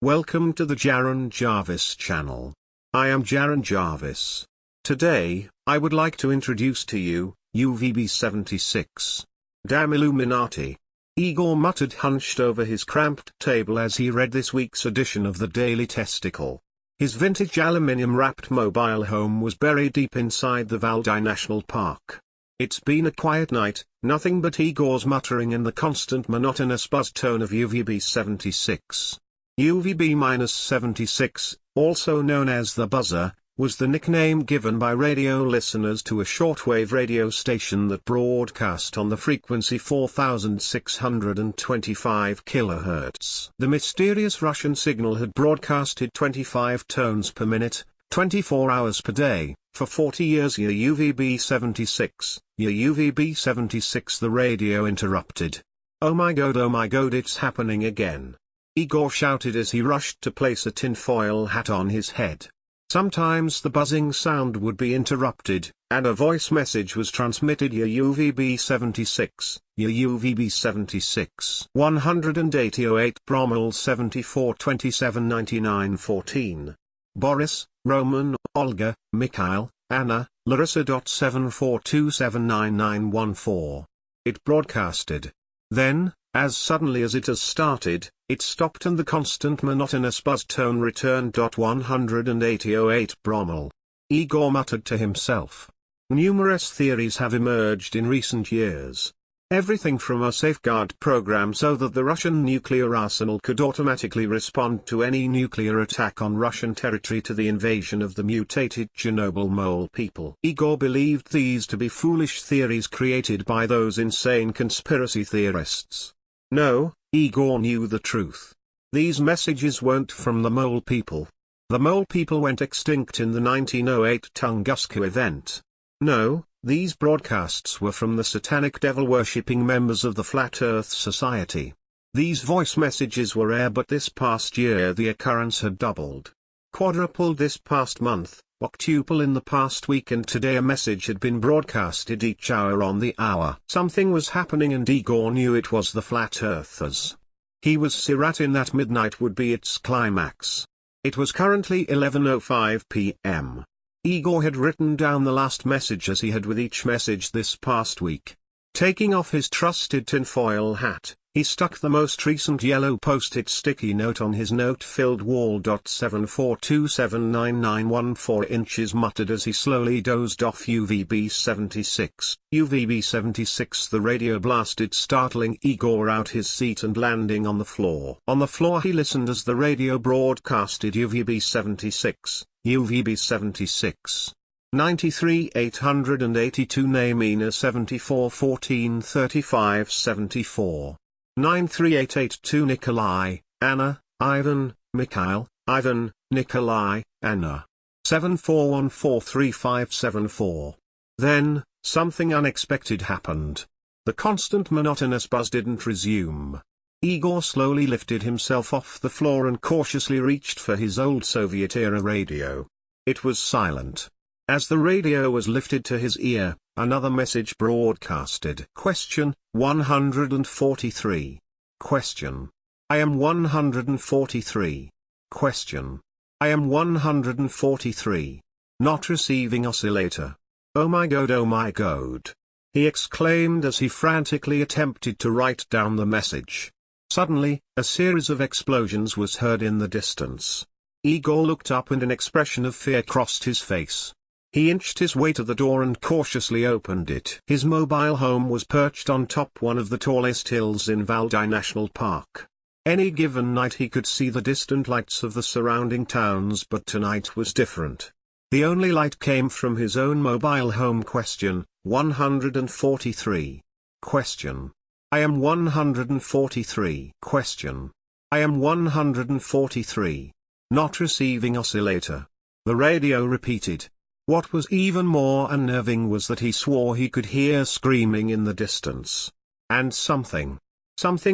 Welcome to the Jaron Jarvis channel. I am Jaron Jarvis. Today, I would like to introduce to you, UVB-76. Damn Illuminati. Igor muttered, hunched over his cramped table as he read this week's edition of the Daily Testicle. His vintage aluminium-wrapped mobile home was buried deep inside the Valdai National Park. It's been a quiet night, nothing but Igor's muttering and the constant monotonous buzz tone of UVB-76. UVB-76, also known as the buzzer, was the nickname given by radio listeners to a shortwave radio station that broadcast on the frequency 4625 kHz. The mysterious Russian signal had broadcasted 25 tones per minute, 24 hours per day, for 40 years. Your UVB-76, your UVB-76. The radio interrupted. Oh my god, it's happening again. Igor shouted as he rushed to place a tinfoil hat on his head. Sometimes the buzzing sound would be interrupted, and a voice message was transmitted. Your UVB-76, your UVB-76. 18008 Bromel 74279914. Boris, Roman, Olga, Mikhail, Anna, Larissa. 74279914. It broadcasted. Then, as suddenly as it has started, it stopped and the constant monotonous buzz tone returned. 18008 Bromel. Igor muttered to himself. Numerous theories have emerged in recent years. Everything from a safeguard program so that the Russian nuclear arsenal could automatically respond to any nuclear attack on Russian territory to the invasion of the mutated Chernobyl mole people. Igor believed these to be foolish theories created by those insane conspiracy theorists. No, Igor knew the truth. These messages weren't from the mole people. The mole people went extinct in the 1908 Tunguska event. No, these broadcasts were from the satanic devil-worshipping members of the Flat Earth Society. These voice messages were rare, but this past year the occurrence had doubled. Quadrupled this past month, octuple in the past week, and today a message had been broadcasted each hour on the hour. Something was happening and Igor knew it was the Flat Earthers. He was certain that midnight would be its climax. It was currently 11:05 p.m. Igor had written down the last message as he had with each message this past week. Taking off his trusted tinfoil hat, he stuck the most recent yellow post-it sticky note on his note-filled wall. 74279914 inches muttered as he slowly dozed off. UVB-76, UVB-76. The radio blasted, startling Igor out his seat and landing on the floor. On the floor he listened as the radio broadcasted UVB-76, UVB-76. 93882 Namina 74143574. 93882 Nikolai, Anna, Ivan, Mikhail, Ivan, Nikolai, Anna. 74143574. Then, something unexpected happened. The constant monotonous buzz didn't resume. Igor slowly lifted himself off the floor and cautiously reached for his old Soviet-era radio. It was silent. As the radio was lifted to his ear, another message broadcasted. Question, 143. Question. I am 143. Question. I am 143. Not receiving oscillator. Oh my god. He exclaimed as he frantically attempted to write down the message. Suddenly, a series of explosions was heard in the distance. Igor looked up and an expression of fear crossed his face. He inched his way to the door and cautiously opened it. His mobile home was perched on top one of the tallest hills in Valdai National Park. Any given night he could see the distant lights of the surrounding towns, but tonight was different. The only light came from his own mobile home. Question, 143. Question. I am 143. Question. I am 143. Not receiving oscillator. The radio repeated. What was even more unnerving was that he swore he could hear screaming in the distance. And something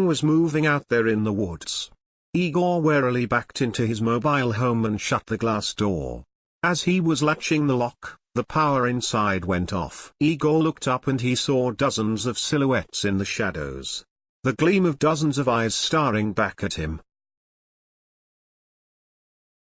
was moving out there in the woods. Igor warily backed into his mobile home and shut the glass door. As he was latching the lock, the power inside went off. Igor looked up and he saw dozens of silhouettes in the shadows. The gleam of dozens of eyes staring back at him.